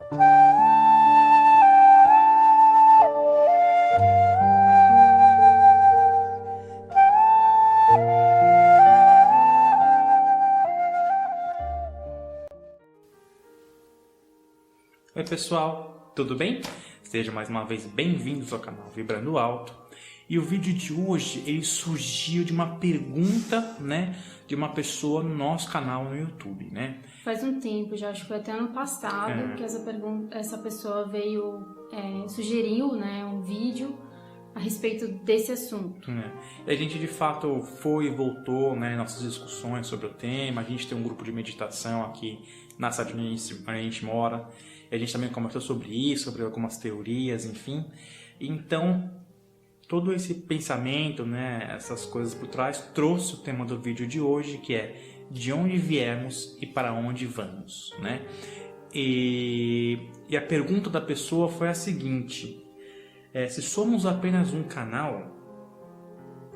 Oi pessoal, tudo bem? Sejam mais uma vez bem-vindos ao canal Vibrando Alto. E o vídeo de hoje, ele surgiu de uma pergunta, de uma pessoa no nosso canal no YouTube, Faz um tempo já, acho que foi até ano passado que essa pessoa veio, sugeriu, um vídeo a respeito desse assunto. E a gente de fato foi e voltou, nossas discussões sobre o tema. A gente tem um grupo de meditação aqui na cidade onde a gente mora. E a gente também conversou sobre isso, sobre algumas teorias, enfim. Então, todo esse pensamento, essas coisas por trás, trouxe o tema do vídeo de hoje, que é de onde viemos e para onde vamos, E a pergunta da pessoa foi a seguinte: se somos apenas um canal,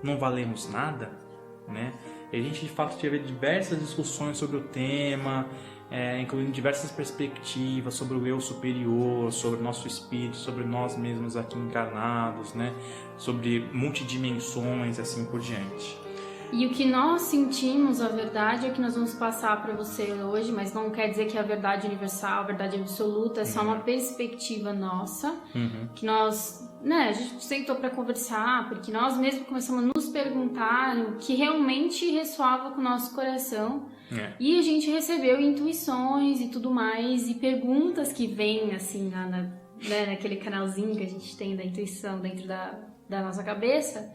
não valemos nada, E a gente de fato teve diversas discussões sobre o tema, incluindo diversas perspectivas sobre o eu superior, sobre o nosso espírito, sobre nós mesmos aqui encarnados, sobre multidimensões e assim por diante. E o que nós sentimos, a verdade, é que nós vamos passar para você hoje, mas não quer dizer que é a verdade universal, a verdade absoluta, é só uma perspectiva nossa, que nós, a gente sentou para conversar, porque nós mesmos começamos a nos perguntar o que realmente ressoava com o nosso coração, e a gente recebeu intuições e tudo mais, e perguntas que vêm, assim, naquele canalzinho que a gente tem da intuição dentro da nossa cabeça,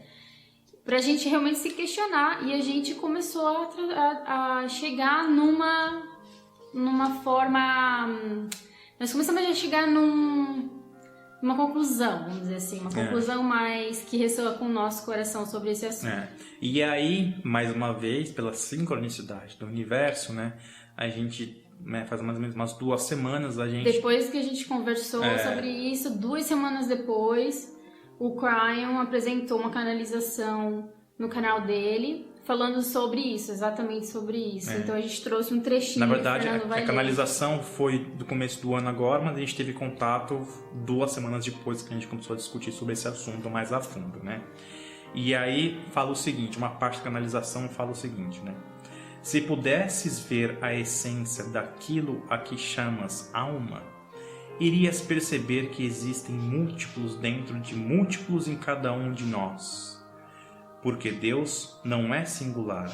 pra gente realmente se questionar, e a gente começou a chegar numa forma... Nós começamos a chegar numa conclusão, vamos dizer assim, uma conclusão mais que ressoa com o nosso coração sobre esse assunto. E aí, mais uma vez, pela sincronicidade do universo, a gente, faz mais ou menos umas 2 semanas, Depois que a gente conversou sobre isso, 2 semanas depois, o Cryon apresentou uma canalização no canal dele, falando sobre isso, exatamente sobre isso. Então a gente trouxe um trechinho. Na verdade, a canalização foi do começo do ano agora, mas a gente teve contato 2 semanas depois que a gente começou a discutir sobre esse assunto mais a fundo, E aí fala o seguinte, uma parte da canalização fala o seguinte, se pudesses ver a essência daquilo a que chamas alma, irias perceber que existem múltiplos dentro de múltiplos em cada um de nós. Porque Deus não é singular.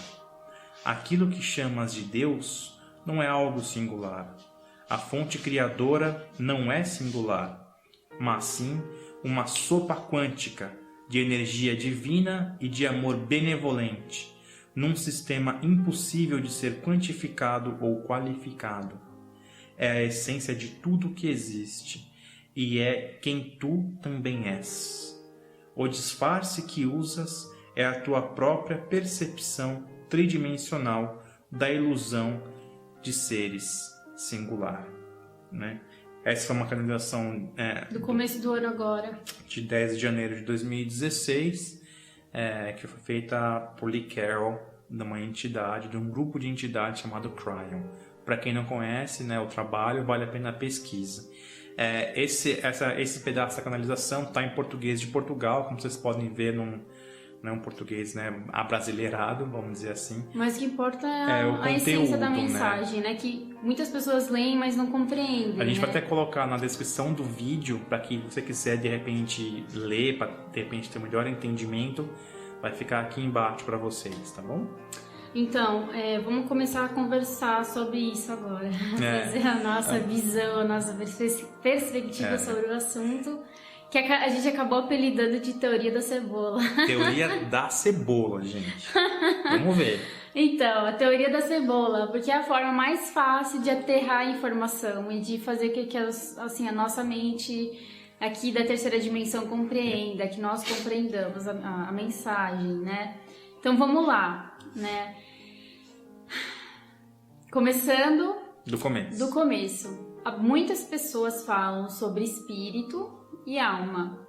Aquilo que chamas de Deus não é algo singular. A fonte criadora não é singular, mas sim uma sopa quântica de energia divina e de amor benevolente, num sistema impossível de ser quantificado ou qualificado. É a essência de tudo que existe e é quem tu também és. O disfarce que usas é a tua própria percepção tridimensional da ilusão de seres singular, Essa foi uma canalização do começo do ano agora, de 10 de janeiro de 2016, que foi feita por Lee Carroll, de uma entidade, de um grupo de entidades chamado Cryon. Para quem não conhece, o trabalho, vale a pena a pesquisa. Esse pedaço da canalização está em português de Portugal, como vocês podem ver, não é um português abrasileirado, vamos dizer assim. Mas o que importa é o a essência da mensagem, que muitas pessoas leem, mas não compreendem. A gente vai até colocar na descrição do vídeo, para que você quiser de repente ler, para de repente ter um melhor entendimento, vai ficar aqui embaixo para vocês, tá bom? Então, vamos começar a conversar sobre isso agora. Fazer a nossa visão, a nossa perspectiva sobre o assunto, que a gente acabou apelidando de teoria da cebola. Teoria da cebola, gente. Vamos ver. Então, a teoria da cebola, porque é a forma mais fácil de aterrar a informação e de fazer com que a nossa mente aqui da terceira dimensão compreenda, que nós compreendamos a mensagem, Então, vamos lá, Começando do começo. Muitas pessoas falam sobre espírito e alma.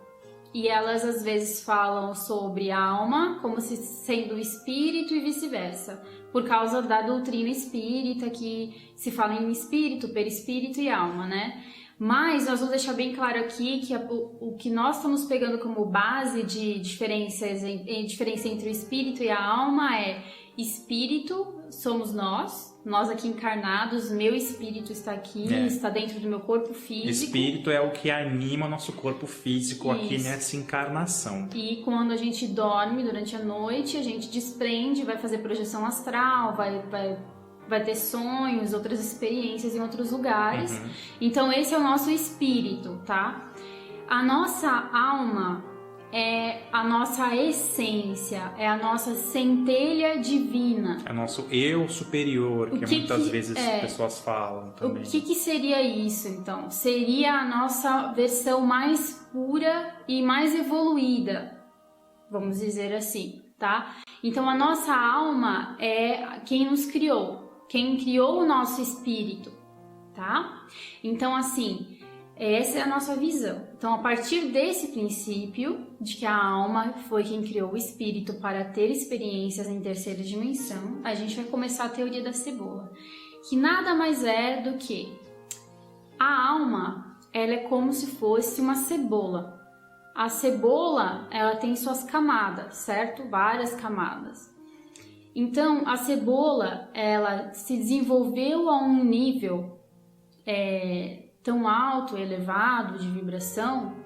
E elas às vezes falam sobre alma como se sendo espírito e vice-versa. por causa da doutrina espírita, que se fala em espírito, perispírito e alma, né? Mas nós vamos deixar bem claro aqui que o que nós estamos pegando como base de diferença entre o espírito e a alma é: espírito somos nós aqui encarnados, meu espírito está aqui, está dentro do meu corpo físico. Espírito é o que anima o nosso corpo físico aqui nessa encarnação. E quando a gente dorme durante a noite, a gente desprende, vai fazer projeção astral, vai ter sonhos, outras experiências em outros lugares. Então esse é o nosso espírito, tá? A nossa alma é a nossa essência, é a nossa centelha divina. É o nosso eu superior, que muitas vezes as pessoas falam também. O que seria isso, então? Seria a nossa versão mais pura e mais evoluída, vamos dizer assim, tá? Então a nossa alma é quem nos criou. Quem criou o nosso espírito, tá? Então, assim, essa é a nossa visão. Então, a partir desse princípio de que a alma foi quem criou o espírito para ter experiências em terceira dimensão, a gente vai começar a teoria da cebola, que nada mais é do que a alma, ela é como se fosse uma cebola. A cebola, ela tem suas camadas, certo? Várias camadas. Então, a cebola, ela se desenvolveu a um nível tão alto, elevado, de vibração,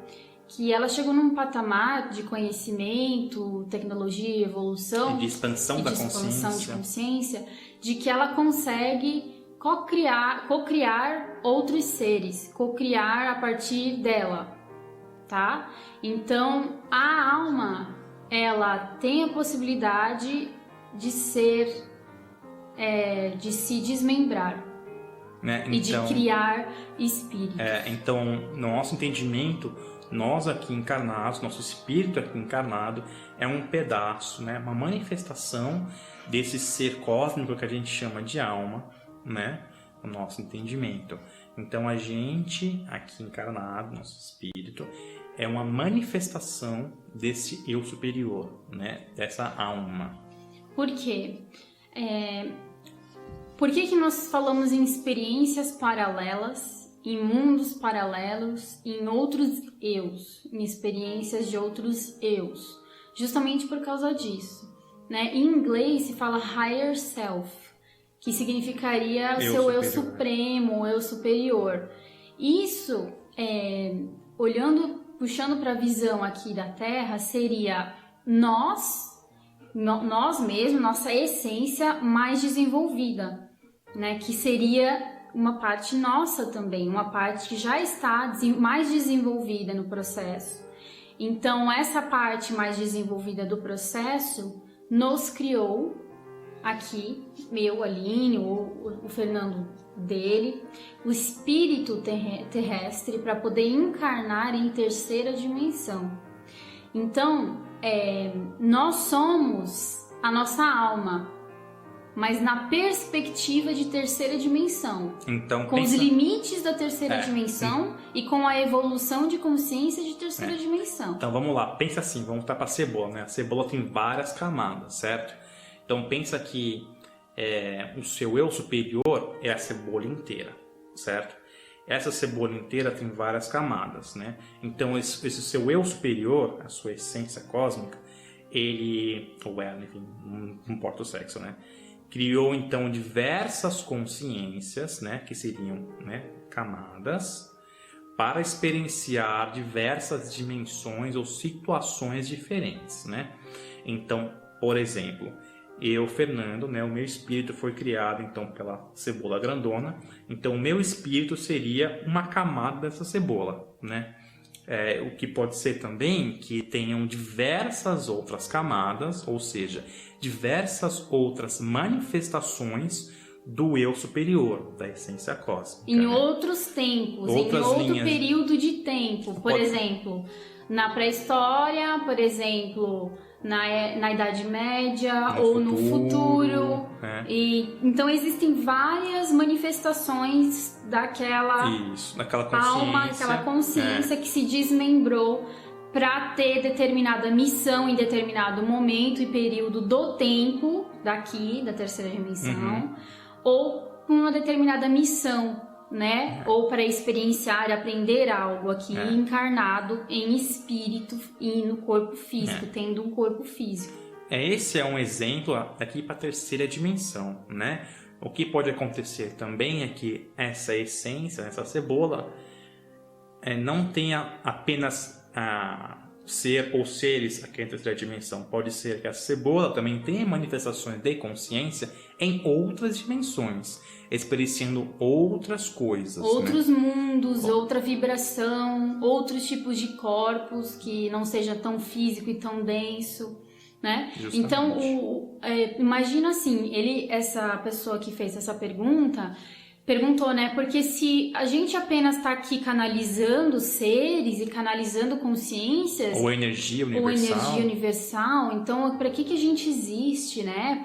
que ela chegou num patamar de conhecimento, tecnologia, evolução... de expansão da consciência. De que ela consegue cocriar outros seres, cocriar a partir dela, tá? Então, a alma, ela tem a possibilidade de se desmembrar, né? E de criar espíritos. Então, no nosso entendimento, nós aqui encarnados, nosso espírito aqui encarnado é um pedaço, né? Uma manifestação desse ser cósmico que a gente chama de alma, né? O nosso entendimento. Então, a gente aqui encarnado, nosso espírito, é uma manifestação desse eu superior, né? Dessa alma. Por quê? Por que nós falamos em experiências paralelas, em mundos paralelos, em outros eus, em experiências de outros eus? Justamente por causa disso, né? Em inglês se fala higher self, que significaria o seu eu supremo, eu superior. Isso, puxando para a visão aqui da Terra, seria nós mesmos, nossa essência mais desenvolvida, né? Que seria uma parte nossa também, uma parte que já está mais desenvolvida no processo. Então, essa parte mais desenvolvida do processo nos criou aqui, eu, Aline, o Fernando dele, o espírito terrestre para poder encarnar em terceira dimensão. Então, nós somos a nossa alma, mas na perspectiva de terceira dimensão. Então, com os limites da terceira dimensão e com a evolução de consciência de terceira dimensão. Então, vamos lá. Pensa assim, vamos voltar para a cebola, né? A cebola tem várias camadas, certo? Então, pensa que o seu eu superior é a cebola inteira, certo? Essa cebola inteira tem várias camadas, né? Então, esse seu eu superior, a sua essência cósmica, ou ela, enfim, não importa o sexo, né? Criou, então, diversas consciências, né? Que seriam, né, camadas, para experienciar diversas dimensões ou situações diferentes, né? Então, por exemplo, eu, Fernando, né, o meu espírito foi criado então pela cebola grandona. Então, o meu espírito seria uma camada dessa cebola, né? O que pode ser também que tenham diversas outras camadas, ou seja, diversas outras manifestações do eu superior, da essência cósmica. Em outros tempos, em outro período de tempo. Por exemplo, na pré-história, por exemplo, na Idade Média no futuro. Então existem várias manifestações daquela alma, aquela consciência que se desmembrou para ter determinada missão em determinado momento e período do tempo daqui, da terceira dimensão, ou com uma determinada missão, né? Ou para experienciar, aprender algo aqui encarnado em espírito e no corpo físico, tendo um corpo físico. Esse é um exemplo aqui para a terceira dimensão, né? O que pode acontecer também é que essa essência, essa cebola, não tenha apenas ser ou seres aqui na terceira dimensão. Pode ser que a cebola também tenha manifestações de consciência em outras dimensões, experienciando outras coisas. Outros mundos, outra vibração, outros tipos de corpos que não seja tão físico e tão denso. Né? Então, imagina assim, essa pessoa que fez essa pergunta perguntou, né? Porque se a gente apenas está aqui canalizando seres e canalizando consciências ou energia universal, então para que a gente existe, né?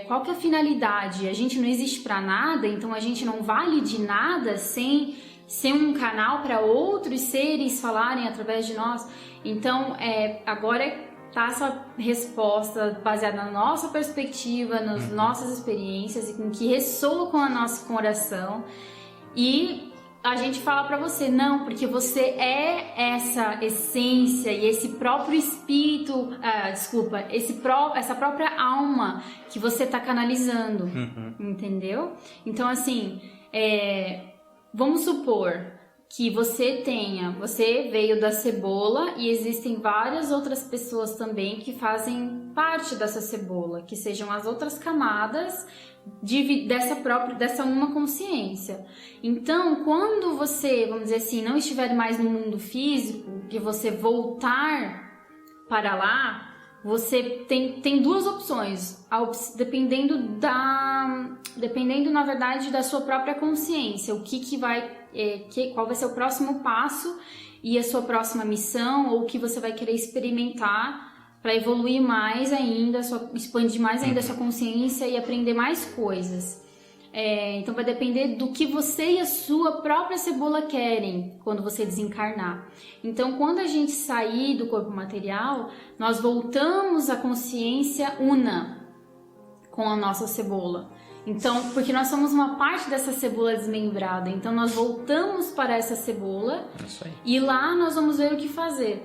Qual que é a finalidade? A gente não existe para nada, então a gente não vale de nada sem ser um canal para outros seres falarem através de nós. Então, agora tá essa resposta baseada na nossa perspectiva, nas nossas experiências e com que ressoa com o nosso coração. E a gente fala pra você, não, porque você é essa essência e esse próprio espírito, essa própria alma que você tá canalizando, entendeu? Então, assim, vamos supor que você veio da cebola e existem várias outras pessoas também que fazem parte dessa cebola, que sejam as outras camadas dessa uma consciência. Então, quando você, vamos dizer assim, não estiver mais no mundo físico, que você voltar para lá, você tem duas opções, dependendo na verdade da sua própria consciência, qual vai ser o próximo passo e a sua próxima missão, ou o que você vai querer experimentar para evoluir mais ainda, expandir mais ainda a sua consciência e aprender mais coisas. Então vai depender do que você e a sua própria cebola querem quando você desencarnar. Então, quando a gente sair do corpo material, nós voltamos à consciência una com a nossa cebola. Então, porque nós somos uma parte dessa cebola desmembrada, então nós voltamos para essa cebola e lá nós vamos ver o que fazer.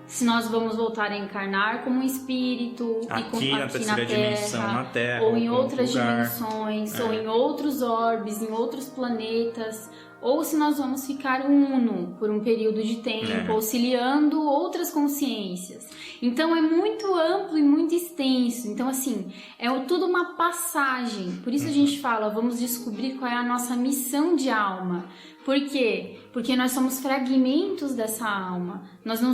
Se nós vamos voltar a encarnar como um espírito aqui na terceira dimensão, na Terra, ou em outras dimensões, ou em outros orbes, em outros planetas, ou se nós vamos ficar uno por um período de tempo, auxiliando outras consciências. Então é muito amplo e muito extenso. Então, assim, é tudo uma passagem. Por isso a gente fala, vamos descobrir qual é a nossa missão de alma. Por quê? Porque nós somos fragmentos dessa alma. Nós não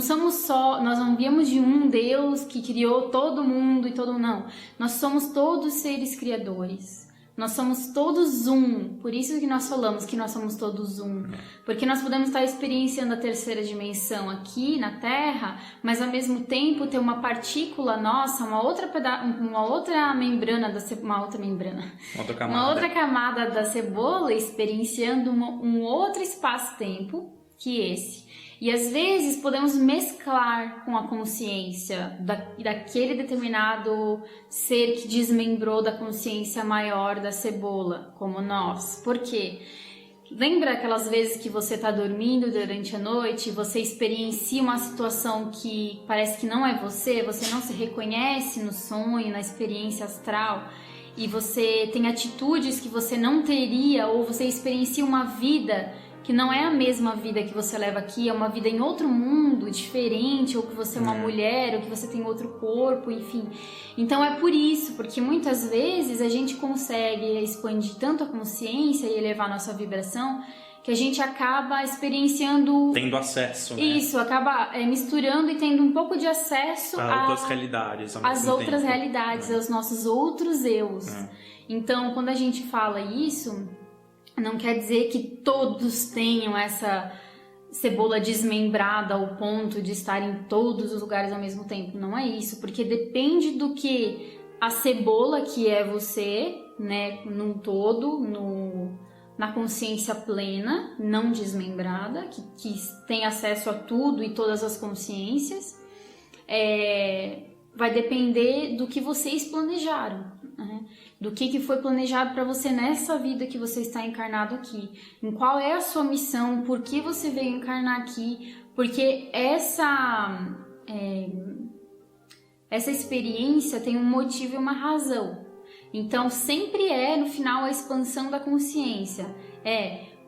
viemos de um Deus que criou todo mundo e todo mundo, não. Nós somos todos seres criadores. Nós somos todos um. Por isso que nós falamos que nós somos todos um. Porque nós podemos estar experienciando a terceira dimensão aqui na Terra, mas ao mesmo tempo ter uma partícula nossa, uma outra camada da cebola experienciando um outro espaço-tempo que esse. E às vezes podemos mesclar com a consciência daquele determinado ser que desmembrou da consciência maior da cebola, como nós. Por quê? Lembra aquelas vezes que você está dormindo durante a noite e você experiencia uma situação que parece que não é você não se reconhece no sonho, na experiência astral, e você tem atitudes que você não teria, ou você experiencia uma vida que não é a mesma vida que você leva aqui, é uma vida em outro mundo, diferente, ou que você é uma mulher, ou que você tem outro corpo, enfim. Então é por isso, porque muitas vezes a gente consegue expandir tanto a consciência e elevar a nossa vibração, que a gente acaba experienciando... Tendo acesso, né? Isso, acaba misturando e tendo um pouco de acesso a outras realidades. Às outras realidades, aos nossos outros eus. Então, quando a gente fala isso... Não quer dizer que todos tenham essa cebola desmembrada ao ponto de estar em todos os lugares ao mesmo tempo. Não é isso, porque depende do que a cebola que é você, né, num todo, na consciência plena, não desmembrada, que tem acesso a tudo e todas as consciências, vai depender do que vocês planejaram. né? Do que foi planejado para você nessa vida que você está encarnado aqui. Em qual é a sua missão, por que você veio encarnar aqui, porque essa experiência tem um motivo e uma razão. Então, sempre no final, a expansão da consciência.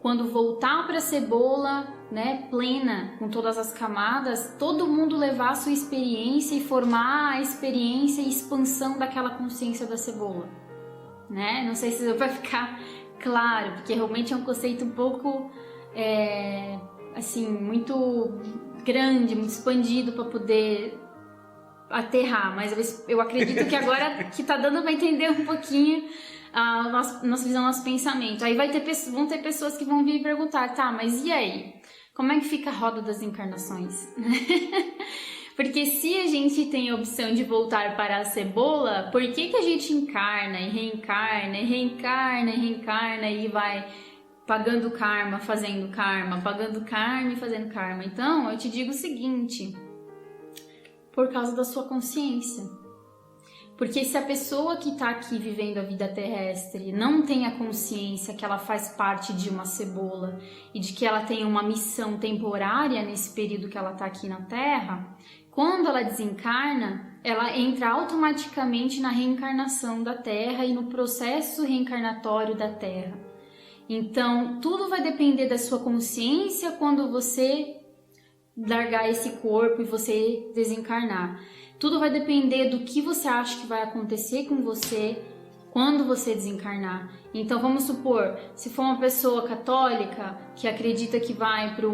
Quando voltar para a cebola, né, plena, com todas as camadas, todo mundo levar a sua experiência e formar a experiência e expansão daquela consciência da cebola. Né? Não sei se vai ficar claro, porque realmente é um conceito um pouco, assim, muito grande, muito expandido para poder aterrar, mas eu acredito que agora que tá dando para entender um pouquinho a nossa visão, nosso pensamento. Aí vão ter pessoas que vão vir e perguntar, tá, mas e aí? Como é que fica a roda das encarnações? Porque se a gente tem a opção de voltar para a cebola, por que a gente encarna e reencarna e reencarna e reencarna e vai pagando karma, fazendo karma, pagando karma e fazendo karma? Então, eu te digo o seguinte, por causa da sua consciência. Porque se a pessoa que está aqui vivendo a vida terrestre não tem a consciência que ela faz parte de uma cebola e de que ela tem uma missão temporária nesse período que ela está aqui na Terra, quando ela desencarna, ela entra automaticamente na reencarnação da Terra e no processo reencarnatório da Terra. Então, tudo vai depender da sua consciência quando você largar esse corpo e você desencarnar. Tudo vai depender do que você acha que vai acontecer com você quando você desencarnar. Então, vamos supor, se for uma pessoa católica que acredita que vai para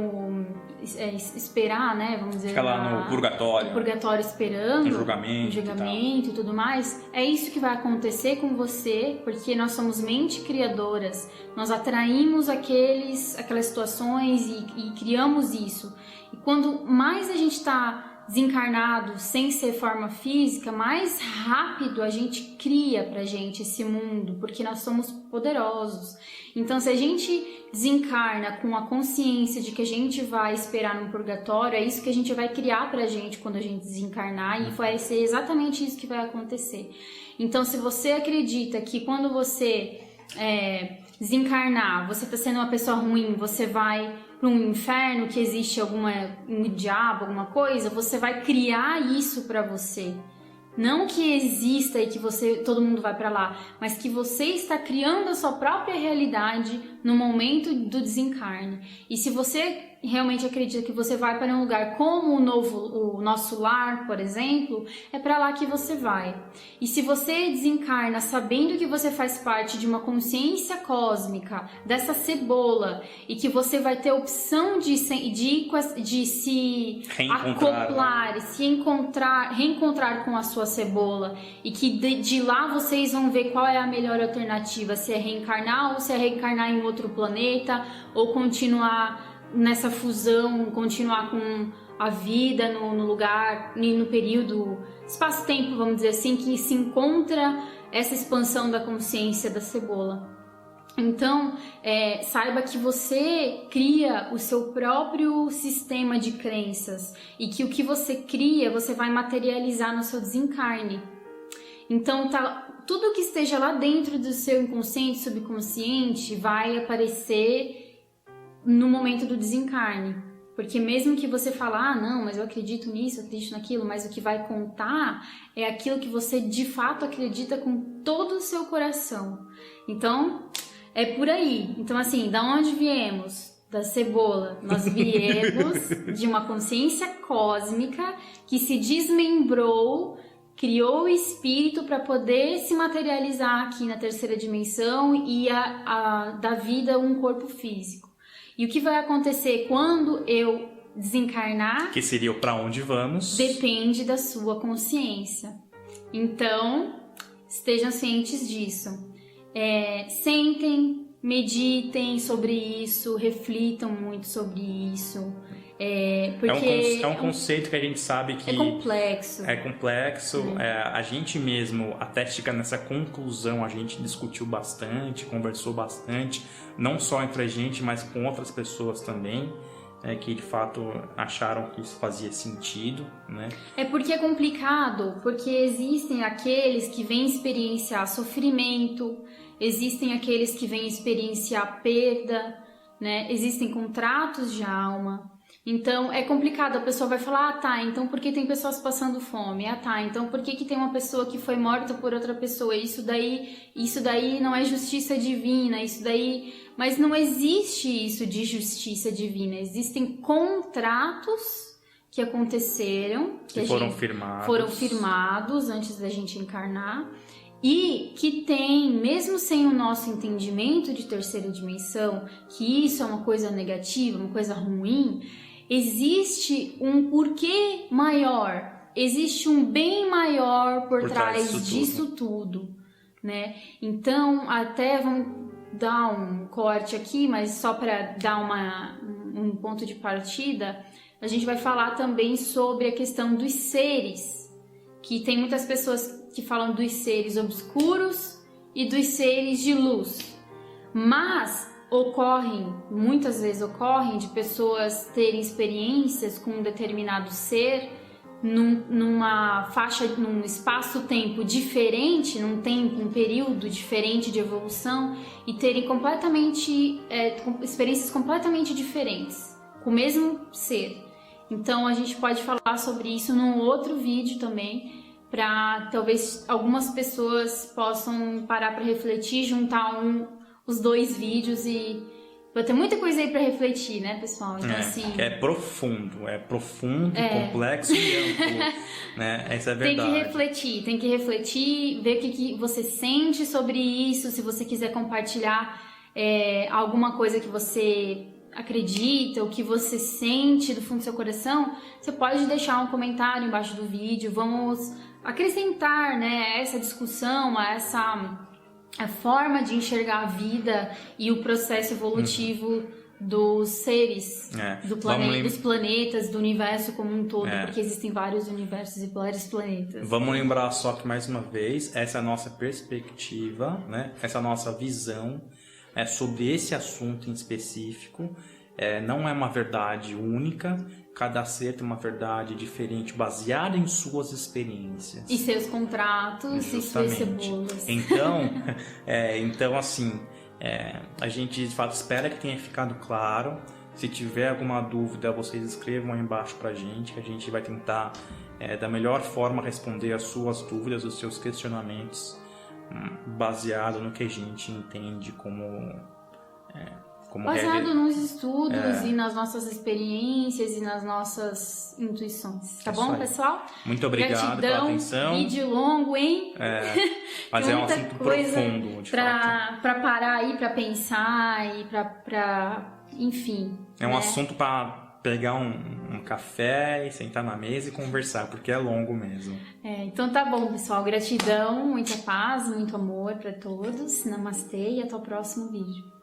esperar, né? Vamos dizer, fica lá no purgatório. No purgatório esperando. No julgamento e tudo mais. É isso que vai acontecer com você, porque nós somos mente criadoras. Nós atraímos aquelas situações e criamos isso. E quando mais a gente está desencarnado, sem ser forma física, mais rápido a gente cria pra gente esse mundo, porque nós somos poderosos. Então, se a gente desencarna com a consciência de que a gente vai esperar num purgatório, é isso que a gente vai criar pra gente quando a gente desencarnar, e vai ser exatamente isso que vai acontecer. Então, se você acredita que quando você desencarnar, você está sendo uma pessoa ruim, você vai para um inferno, que existe um diabo, alguma coisa, você vai criar isso para você. Não que exista e que todo mundo vai para lá, mas que você está criando a sua própria realidade no momento do desencarne. E se você realmente acredita que você vai para um lugar como o nosso lar, por exemplo, é para lá que você vai. E se você desencarna sabendo que você faz parte de uma consciência cósmica, dessa cebola, e que você vai ter a opção de se acoplar, se reencontrar com a sua cebola, e que de lá vocês vão ver qual é a melhor alternativa, se é reencarnar ou se é reencarnar em outro planeta, ou continuar nessa fusão, continuar com a vida no lugar, no período, espaço-tempo, vamos dizer assim, que se encontra essa expansão da consciência da cebola. Então, saiba que você cria o seu próprio sistema de crenças e que o que você cria, você vai materializar no seu desencarne. Então, tudo que esteja lá dentro do seu inconsciente, subconsciente, vai aparecer no momento do desencarne. Porque mesmo que você fale, não, mas eu acredito nisso, eu acredito naquilo, mas o que vai contar é aquilo que você de fato acredita com todo o seu coração. Então, é por aí. Então, assim, da onde viemos? Da cebola. Nós viemos de uma consciência cósmica que se desmembrou, criou o espírito para poder se materializar aqui na terceira dimensão e dar vida a um corpo físico. E o que vai acontecer quando eu desencarnar? Que seria o para onde vamos? Depende da sua consciência. Então, estejam cientes disso. Sentem, meditem sobre isso, reflitam muito sobre isso. Porque é um conceito que a gente sabe que é complexo. A gente mesmo até chegar nessa conclusão, a gente discutiu bastante, conversou bastante, não só entre a gente, mas com outras pessoas também. que de fato acharam que isso fazia sentido, né? É porque é complicado, porque existem aqueles que vêm experienciar sofrimento, existem aqueles que vêm experienciar perda, né? Existem contratos de alma. Então, é complicado, a pessoa vai falar, tá, então por que tem pessoas passando fome? Tá, então por que tem uma pessoa que foi morta por outra pessoa? Isso daí não é justiça divina, isso daí... Mas não existe isso de justiça divina, existem contratos que aconteceram, que foram firmados antes da gente encarnar, e que tem, mesmo sem o nosso entendimento de terceira dimensão, que isso é uma coisa negativa, uma coisa ruim, existe um porquê maior, existe um bem maior por trás disso tudo, né? Então, até vamos dar um corte aqui, mas só para dar um ponto de partida, a gente vai falar também sobre a questão dos seres, que tem muitas pessoas que falam dos seres obscuros e dos seres de luz, mas muitas vezes ocorrem de pessoas terem experiências com um determinado ser numa faixa, num espaço-tempo diferente, um período diferente de evolução e terem experiências completamente diferentes com o mesmo ser. Então a gente pode falar sobre isso num outro vídeo também, para talvez algumas pessoas possam parar para refletir, juntar os dois vídeos e vai ter muita coisa aí para refletir, né, pessoal? Então, assim... É profundo, complexo e amplo, né? Essa é a verdade. Tem que refletir, ver o que você sente sobre isso, se você quiser compartilhar alguma coisa que você acredita, o que você sente do fundo do seu coração, você pode deixar um comentário embaixo do vídeo, vamos acrescentar, né, essa discussão, a forma de enxergar a vida e o processo evolutivo dos seres, dos planetas, do universo como um todo, porque existem vários universos e vários planetas. Vamos lembrar só que, mais uma vez, essa é a nossa perspectiva, né? Essa é a nossa visão sobre esse assunto em específico. Não é uma verdade única, cada ser tem uma verdade diferente, baseada em suas experiências. E seus contratos, e suas cebolas. Então, assim, a gente de fato espera que tenha ficado claro. Se tiver alguma dúvida, vocês escrevam aí embaixo pra gente, que a gente vai tentar da melhor forma responder as suas dúvidas, os seus questionamentos, baseado no que a gente entende como baseado nos estudos e nas nossas experiências e nas nossas intuições. Tá bom, pessoal? Muito obrigado pela atenção. Vídeo longo, hein? Mas é um assunto profundo, de fato. Pra parar aí, pra pensar e enfim. É um assunto para pegar um café e sentar na mesa e conversar, porque é longo mesmo. Então tá bom, pessoal. Gratidão, muita paz, muito amor pra todos. Namastê e até o próximo vídeo.